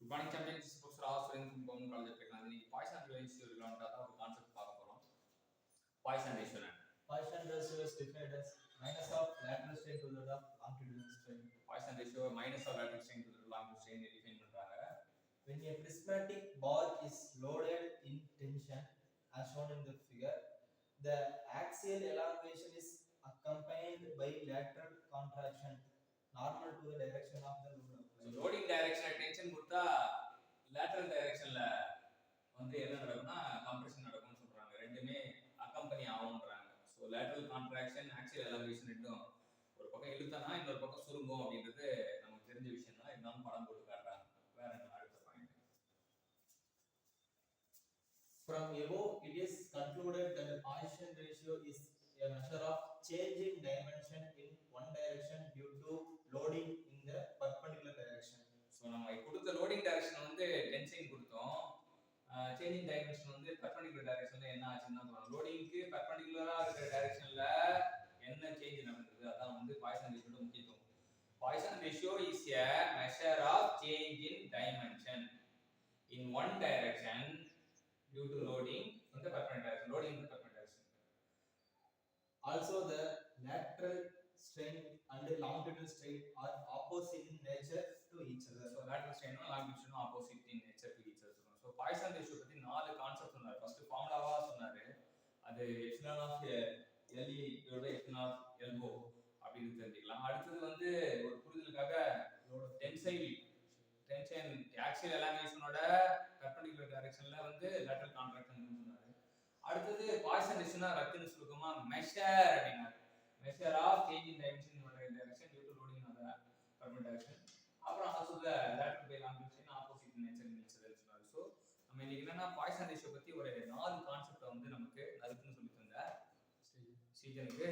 Good morning, champions. This is Professor Aswin from Government College of Technology. Poisson ratio ஒரு concept பார்க்க போறோம். Poisson ratio என்ன? Poisson ratio is defined as minus of lateral strain to the of longitudinal strain. Poisson ratio minus of lateral strain to the longitudinal strain define பண்றாங்க. When a prismatic bar is loaded in tension, as shown in the figure, the axial elongation is accompanied by lateral contraction, normal to the direction of the load. So loading direction tension கொடுத்தா lateral directionல வந்து என்ன நடக்கும்னா compression நடக்கும்னு சொல்றாங்க. ரெண்டுமே accompany ஆகும்ன்றாங்க. So lateral contraction, axial elongation ரெண்டும் ஒரு பக்கம் இழுத்தனா இன்னொரு பக்கம் சுருங்கும் அப்படின்றது நமக்கு தெரிஞ்ச விஷயம் தான். இதுதான் படம் போட்டு காட்டுறாங்க. வேற என்ன அடுத்த point. From above, it is concluded that the Poisson ratio is a measure of change in dimension in one direction due to loading in the perpendicular direction. So நம்ம கொடுத்த loading direction வந்து டென்ஷன் கொடுத்தோம். Changing dimension வந்து perpendicular டைரக்ஷன்ல என்ன ஆச்சுன்னு தான் சொல்றோம். லோடிங்க்கு பெர்பெண்டிகுலரா இருக்கிற டைரக்ஷன்ல என்ன சேஞ்ச் நடக்குது அதான் வந்து பாய்சன் ரேஷியோட முக்கியத்துவம். Poison ratio is a measure of change in dimension in one direction due to loading in the perpendicular direction. Loading in the perpendicular direction. Also, the lateral strain and longitudinal strain are opposite in nature to each other. So lateral strain and longitudinal strain opposite in nature to each other. So Poisson ratio பத்தி நாலு concept சொன்னாரு. First ஃபார்முலாவா சொன்னாரு. அது epsilon of LE / epsilon of LO அப்படினு தெரிஞ்சுக்கலாம். அடுத்து வந்து ஒரு புரிதலுக்காக டென்சைல் டென்ஷன் ஆக்சியல் எலாங்கேஷனோட பெர்பெண்டிகுலர் டைரக்ஷன்ல வந்து லேட்டரல் கான்ட்ராக்ஷன் சொன்னாரு. அடுத்து பாய்சன் ரேஷியோனா ரத்தின சுருக்கமா மெஷர் அப்படினாரு. Measure of change in dimension in one direction due to loading on the perpendicular direction. அப்புறம் also the lateral by longitude opposite in nature சொன்னாரு. சோ நம்ம இன்னைக்கு என்னன்னா பாய்சன் ரேஷியோ பத்தி ஒரு நாலு கான்செப்ட் வந்து நமக்கு நறுக்குன்னு சொல்லி தந்தார். ஸ்ரீஜனுக்கு